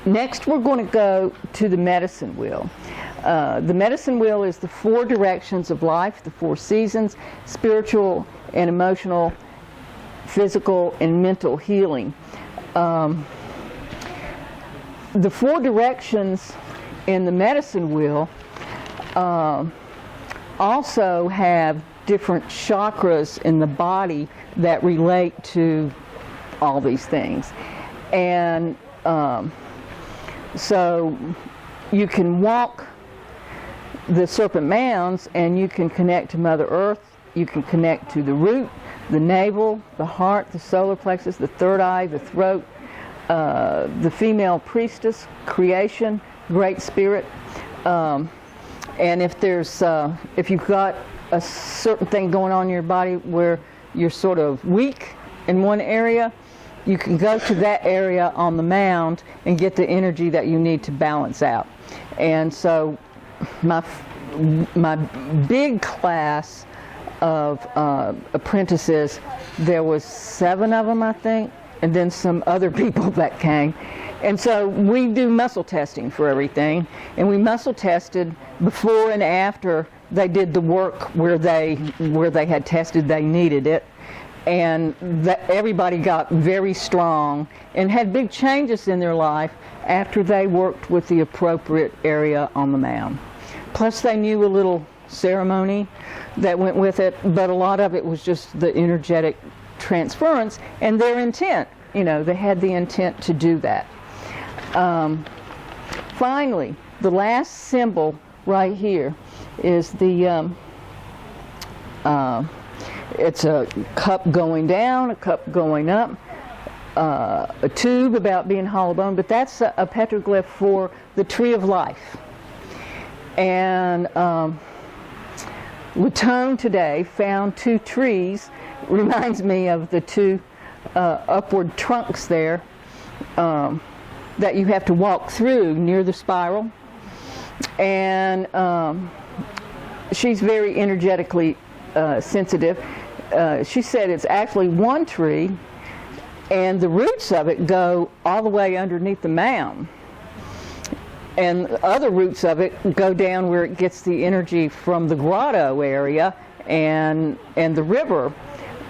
Next, we're going to go to the medicine wheel. The medicine wheel is the 4 directions of life, the 4 seasons, spiritual and emotional, physical and mental healing. The 4 directions in the medicine wheel also have different chakras in the body that relate to all these things. And so you can walk the Serpent Mounds and you can connect to Mother Earth, you can connect to the root, the navel, the heart, the solar plexus, the third eye, the throat, the female priestess, creation, Great Spirit. And if there's, if you've got a certain thing going on in your body where you're sort of weak in one area, you can go to that area on the mound and get the energy that you need to balance out. And so my big class of apprentices, there was 7 of them, I think, and then some other people that came. And so we do muscle testing for everything, and we muscle tested before and after they did the work where they had tested they needed it. And everybody got very strong and had big changes in their life after they worked with the appropriate area on the mound. Plus they knew a little ceremony that went with it, but a lot of it was just the energetic transference and their intent. You know, they had the intent to do that. Finally, the last symbol right here is the it's a cup going down, a cup going up, a tube about being hollow bone, but that's a petroglyph for the tree of life. And Latone today found 2 trees. Reminds me of the 2 upward trunks there that you have to walk through near the spiral. And she's very energetically sensitive. She said it's actually 1 tree, and the roots of it go all the way underneath the mound, and other roots of it go down where it gets the energy from the grotto area and the river.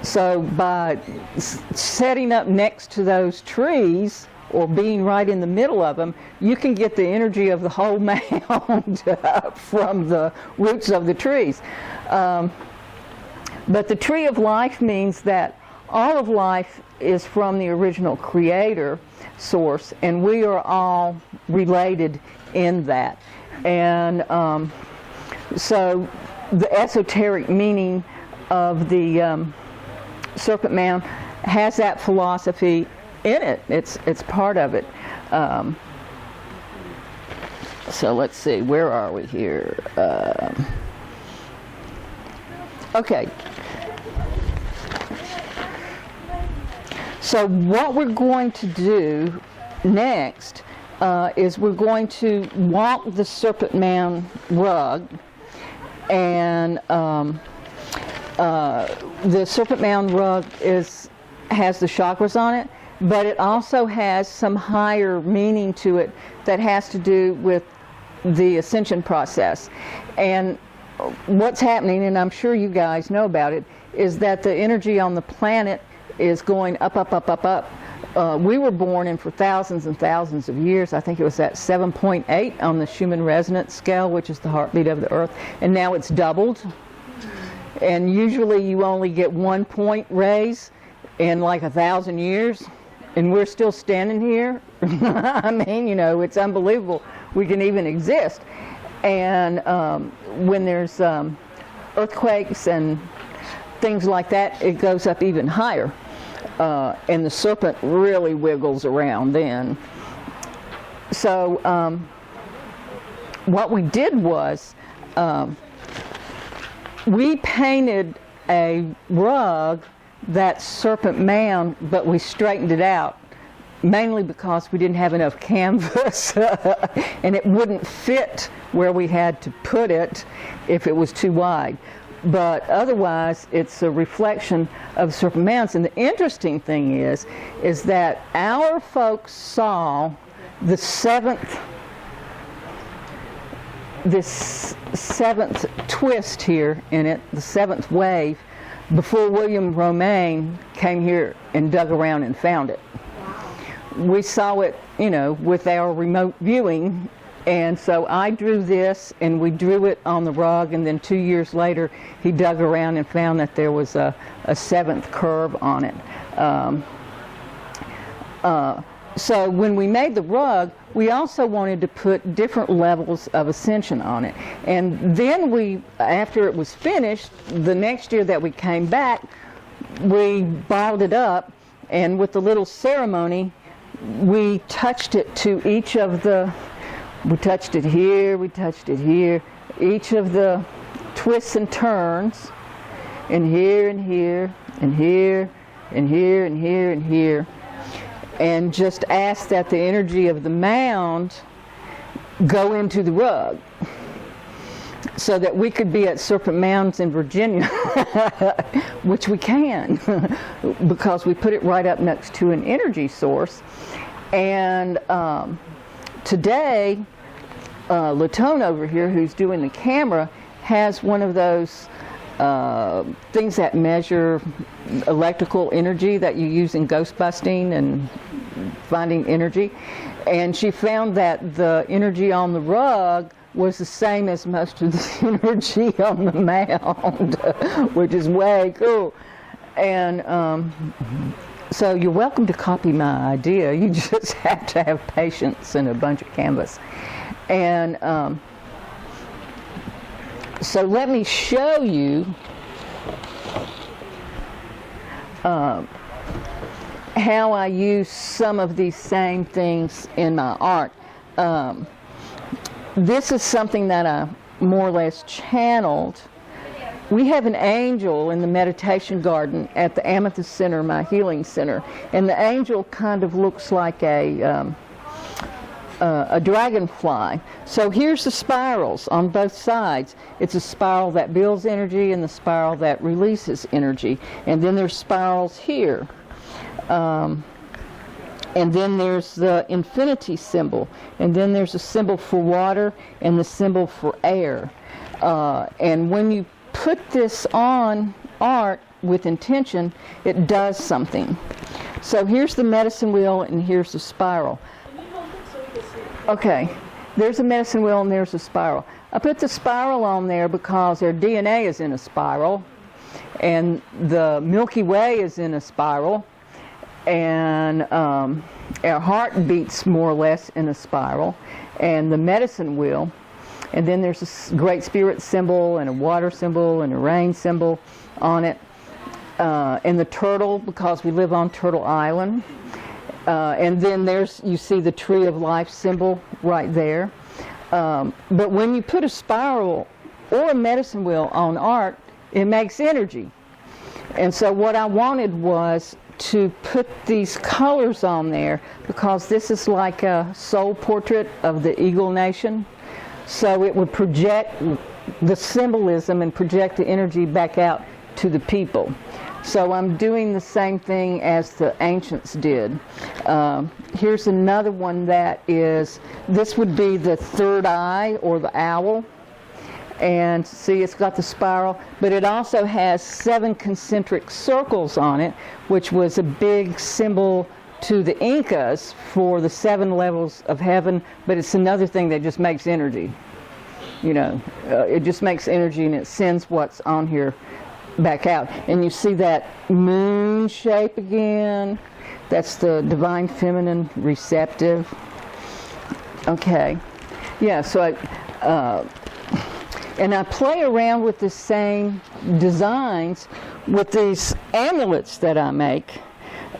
So by setting up next to those trees or being right in the middle of them, you can get the energy of the whole mound from the roots of the trees. But the tree of life means that all of life is from the original creator source, and we are all related in that. And so the esoteric meaning of the Serpent Mound has that philosophy in it. It's part of it. So let's see, where are we here? Okay. So what we're going to do next is we're going to walk the Serpent Mound rug, and the Serpent Mound rug has the chakras on it, but it also has some higher meaning to it that has to do with the ascension process. And what's happening, and I'm sure you guys know about it, is that the energy on the planet is going up, up, up, up, up. We were born in for thousands and thousands of years. I think it was at 7.8 on the Schumann resonance scale, which is the heartbeat of the Earth, and now it's doubled. And usually you only get 1 point raise in like 1,000 years, and we're still standing here. I mean, you know, it's unbelievable we can even exist. And when there's earthquakes and things like that, it goes up even higher. And the serpent really wiggles around then. So what we did was we painted a rug that Serpent Mound, but we straightened it out, mainly because we didn't have enough canvas and it wouldn't fit where we had to put it if it was too wide. but otherwise it's a reflection of Serpent Mounds. And the interesting thing is that our folks saw this seventh twist here in it, the seventh wave, before William Romaine came here and dug around and found it. We saw it, you know, with our remote viewing, and so I drew this, and we drew it on the rug, and then 2 years later he dug around and found that there was a seventh curve on it. So when we made the rug, we also wanted to put different levels of ascension on it. And then we, after it was finished, the next year that we came back, we bottled it up, and with the little ceremony, we touched it to each of the, we touched it here, we touched it here, each of the twists and turns, and here, and here, and here, and here, and here, and here. And just ask that the energy of the mound go into the rug so that we could be at Serpent Mounds in Virginia, which we can because we put it right up next to an energy source. And today, Latone over here, who's doing the camera, has one of those things that measure electrical energy that you use in ghost busting and finding energy, and she found that the energy on the rug was the same as most of the energy on the mound, which is way cool. And so you're welcome to copy my idea. You just have to have patience and a bunch of canvas. And so let me show you how I use some of these same things in my art. This is something that I more or less channeled. We have an angel in the meditation garden at the Amethyst Center, my healing center, and the angel kind of looks like a dragonfly. So here's the spirals on both sides. It's a spiral that builds energy and the spiral that releases energy. And then there's spirals here. And then there's the infinity symbol. And then there's a symbol for water and the symbol for air. And when you put this on art with intention, it does something. So here's the medicine wheel and here's the spiral. Okay, there's a medicine wheel and there's a spiral. I put the spiral on there because their DNA is in a spiral, and the Milky Way is in a spiral, and our heart beats more or less in a spiral, and the medicine wheel, and then there's a Great Spirit symbol and a water symbol and a rain symbol on it, and the turtle, because we live on Turtle Island. And then there's, you see the tree of life symbol right there. But when you put a spiral or a medicine wheel on art, it makes energy. And so what I wanted was to put these colors on there, because this is like a soul portrait of the Eagle Nation. So it would project the symbolism and project the energy back out to the people. So I'm doing the same thing as the ancients did. Here's another one that is, this would be the third eye or the owl. And see, it's got the spiral, but it also has 7 concentric circles on it, which was a big symbol to the Incas for the 7 levels of heaven, but it's another thing that just makes energy. You know, it just makes energy and it sends what's on here back out. And you see that moon shape again. That's the divine feminine receptive. Okay. Yeah, so and I play around with the same designs with these amulets that I make.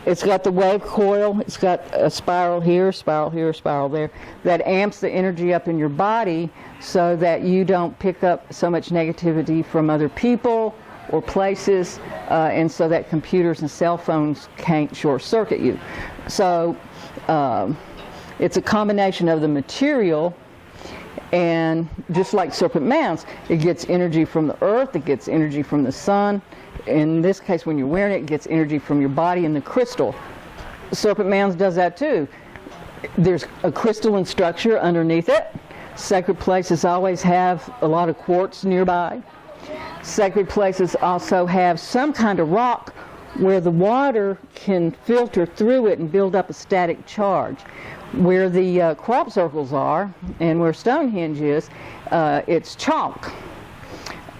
It's got the wave coil, it's got a spiral here, spiral here, spiral there, that amps the energy up in your body so that you don't pick up so much negativity from other people or places, and so that computers and cell phones can't short circuit you. So it's a combination of the material And just like Serpent Mounds, it gets energy from the earth, it gets energy from the sun. In this case, when you're wearing it, it gets energy from your body and the crystal. Serpent Mounds does that too. There's a crystalline structure underneath it. Sacred places always have a lot of quartz nearby. Sacred places also have some kind of rock where the water can filter through it and build up a static charge. Where the crop circles are and where Stonehenge is, it's chalk.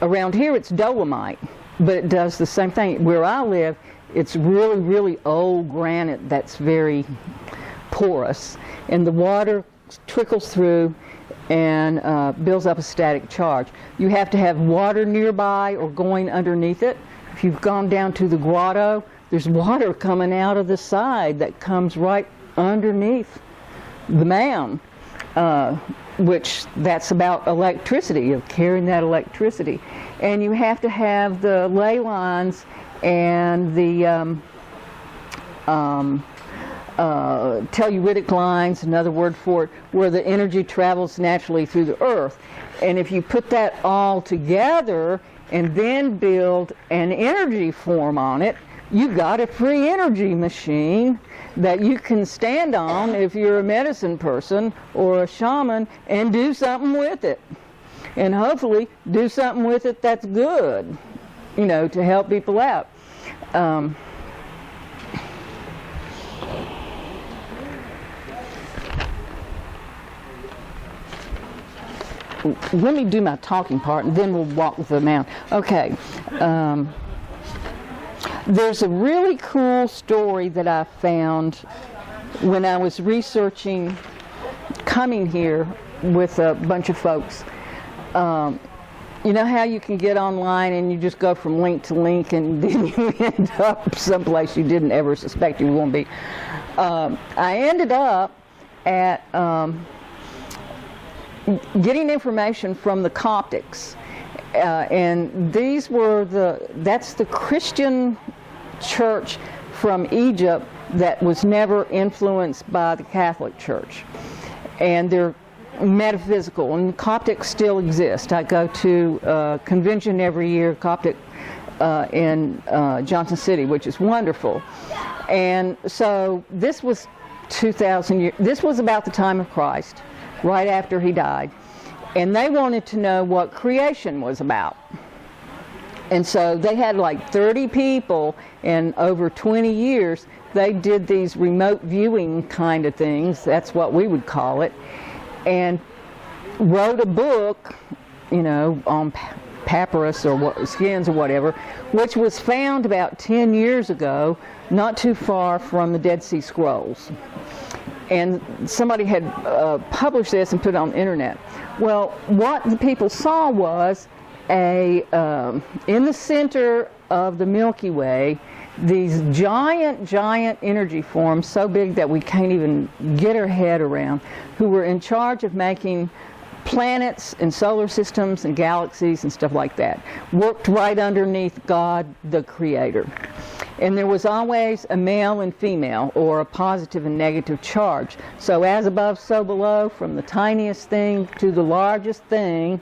Around here it's dolomite, but it does the same thing. Where I live, it's really, really old granite that's very porous, and the water trickles through and builds up a static charge. You have to have water nearby or going underneath it. If you've gone down to the grotto, there's water coming out of the side that comes right underneath the mound, which that's about electricity, of carrying that electricity. And you have to have the ley lines and the telluritic lines, another word for it, where the energy travels naturally through the earth. And if you put that all together and then build an energy form on it, you got a free energy machine that you can stand on if you're a medicine person or a shaman and do something with it. And hopefully do something with it that's good, you know, to help people out. Let me do my talking part and then we'll walk with the mound. Okay. There's a really cool story that I found when I was researching coming here with a bunch of folks. You know how you can get online and you just go from link to link and then you end up someplace you didn't ever suspect you were going to be. I ended up at getting information from the Coptics. And these were that's the Christian church from Egypt that was never influenced by the Catholic Church. And they're metaphysical, and Coptics still exist. I go to a convention every year, Coptic, in Johnson City, which is wonderful. And so this was 2,000 years, this was about the time of Christ, right after he died. And they wanted to know what creation was about. And so they had like 30 people, and over 20 years, they did these remote viewing kind of things, that's what we would call it, and wrote a book, you know, on papyrus or skins or whatever, which was found about 10 years ago, not too far from the Dead Sea Scrolls. And somebody had published this and put it on the internet. Well, what the people saw was in the center of the Milky Way, these giant energy forms so big that we can't even get our head around, who were in charge of making planets and solar systems and galaxies and stuff like that, worked right underneath God, the Creator. And there was always a male and female, or a positive and negative charge. So as above, so below, from the tiniest thing to the largest thing,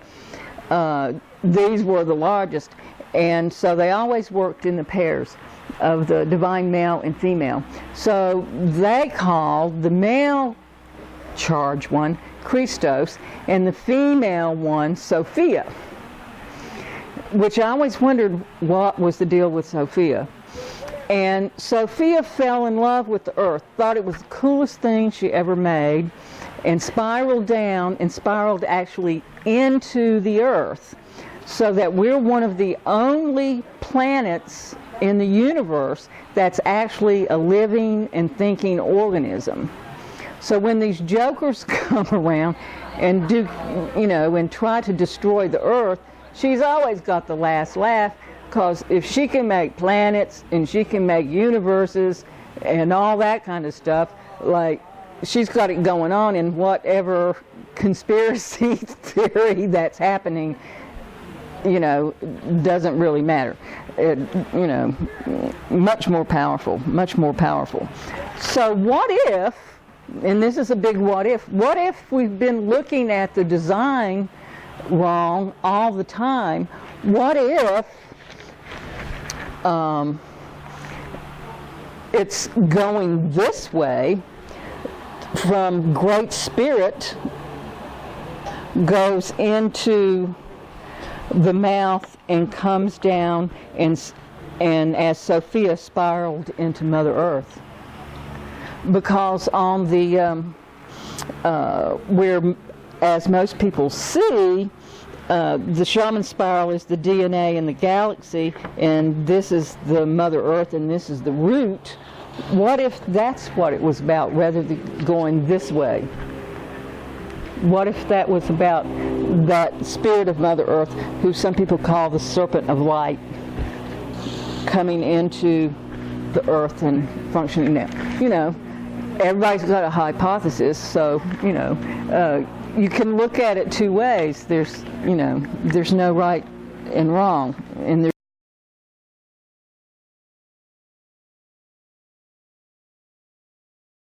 these were the largest. And so they always worked in the pairs of the divine male and female. So they called the male charge one Christos and the female one Sophia, which I always wondered what was the deal with Sophia. And Sophia fell in love with the earth, thought it was the coolest thing she ever made, and spiraled down and spiraled actually into the earth, so that we're one of the only planets in the universe that's actually a living and thinking organism. So when these jokers come around and do, you know, and try to destroy the earth, she's always got the last laugh, because if she can make planets and she can make universes and all that kind of stuff, like, she's got it going on in whatever conspiracy theory that's happening, you know, doesn't really matter. It, you know, much more powerful, much more powerful. So what if and this is a big what if. What if we've been looking at the design wrong all the time? What if it's going this way from Great Spirit, goes into the mouth and comes down, and as Sophia spiraled into Mother Earth? Because on the where, as most people see, the shaman spiral is the DNA in the galaxy, and this is the Mother Earth, and this is the root. What if that's what it was about, rather than going this way? What if that was about that spirit of Mother Earth, who some people call the Serpent of Light, coming into the Earth and functioning now? You know, everybody's got a hypothesis, so, you know, you can look at it two ways. There's no right and wrong, and